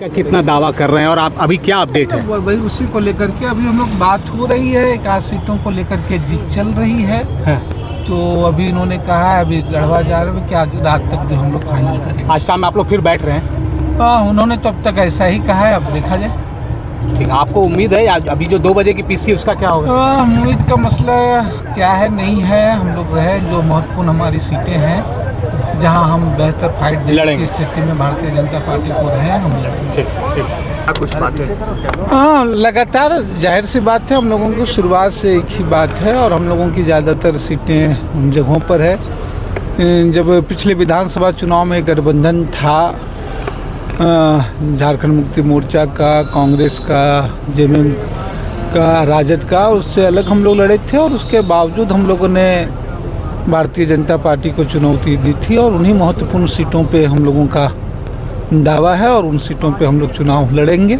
का कितना दावा कर रहे हैं और आप अभी क्या अपडेट है? वही उसी को लेकर के अभी हम लोग बात हो रही है, एक आध सीटों को लेकर के जीत चल रही है। तो अभी इन्होंने कहा है अभी गढ़वा जा रहे हैं कि आज रात तक जो हम लोग फाइनल करेंगे। आज शाम में आप लोग फिर बैठ रहे हैं? हाँ, उन्होंने तो अब तक ऐसा ही कहा है, अब देखा जाए। ठीक, आपको उम्मीद है अभी जो 2 बजे की पीसी उसका क्या होगा? उम्मीद का मसला क्या है नहीं है, हम लोग रहे जो महत्वपूर्ण हमारी सीटें हैं जहां हम बेहतर फाइट देने की स्थिति में भारतीय जनता पार्टी को रहे हम लड़ेंगे। कुछ बातें? हाँ, लगातार जाहिर सी बात है, हम लोगों की शुरुआत से एक ही बात है और हम लोगों की ज़्यादातर सीटें उन जगहों पर है। जब पिछले विधानसभा चुनाव में गठबंधन था झारखंड मुक्ति मोर्चा का, कांग्रेस का, जेएमएम का, राजद का, उससे अलग हम लोग लड़े थे और उसके बावजूद हम लोगों ने भारतीय जनता पार्टी को चुनौती दी थी और उन्हीं महत्वपूर्ण सीटों पे हम लोगों का दावा है और उन सीटों पे हम लोग चुनाव लड़ेंगे।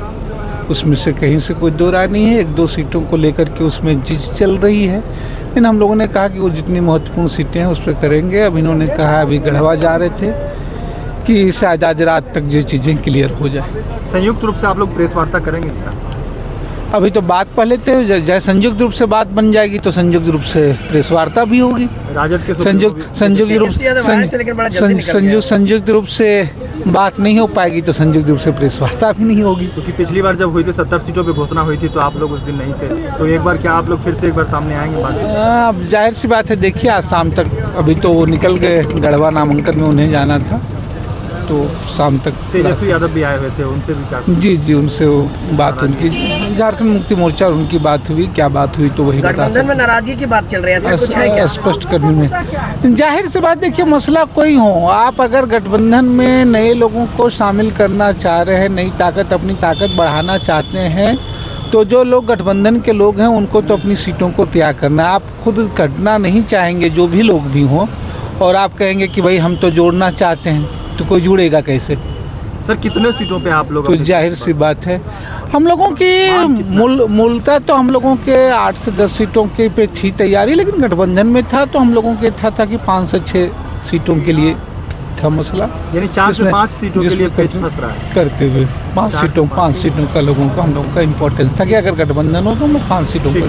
उसमें से कहीं से कोई दो राय नहीं है। 1-2 सीटों को लेकर के उसमें जीत चल रही है, लेकिन हम लोगों ने कहा कि वो जितनी महत्वपूर्ण सीटें हैं उस पर करेंगे। अब इन्होंने कहा अभी गढ़वा जा रहे थे कि शायद आज रात तक ये चीज़ें क्लियर हो जाए। संयुक्त रूप से आप लोग प्रेस वार्ता करेंगे क्या? अभी तो बात पहले तो जैसे संयुक्त रूप से बात बन जाएगी तो संयुक्त रूप से प्रेस वार्ता भी होगी। राजद के संयुक्त रूप से बात नहीं हो पाएगी तो संयुक्त रूप से प्रेस वार्ता भी नहीं होगी। क्योंकि पिछली बार जब हुई थी 70 सीटों पे घोषणा हुई थी तो आप लोग उस दिन नहीं थे, तो एक बार क्या आप लोग फिर से एक बार सामने आएंगे? अब जाहिर सी बात है, देखिए आज शाम तक, अभी तो वो निकल गए गढ़वा नामांकन में उन्हें जाना था, तो शाम तक तेजस्वी यादव भी आए हुए थे, उनसे भी क्या? जी उनसे वो बात, उनकी झारखंड मुक्ति मोर्चा और उनकी बात हुई, क्या बात हुई तो वही बता सकते। में नाराजगी की बात चल रही है, ऐसा कुछ है क्या? स्पष्ट करने में जाहिर सी बात, देखिए मसला कोई हो, आप अगर गठबंधन में नए लोगों को शामिल करना चाह रहे हैं, नई ताकत, अपनी ताकत बढ़ाना चाहते हैं, तो जो लोग गठबंधन के लोग हैं उनको तो अपनी सीटों को त्याग करना है। आप खुद कटना नहीं चाहेंगे, जो भी लोग भी हों, और आप कहेंगे कि भाई हम तो जोड़ना चाहते हैं, तो कोई जुड़ेगा कैसे? सर कितने सीटों पे आप लोग? तो जाहिर सी बात है, हम लोगों की मूलतः तो हम लोगों के 8 से 10 सीटों के पे थी तैयारी, लेकिन गठबंधन में था तो हम लोगों के था कि 5 से 6 सीटों के लिए था मसला, यानी 4 से 5 सीटों के लिए पेच फंस रहा है। करते हुए 5 सीटों का लोगों का हम लोगों का इम्पोर्टेंस था कि अगर गठबंधन हो तो हम लोग 5 सीटों पर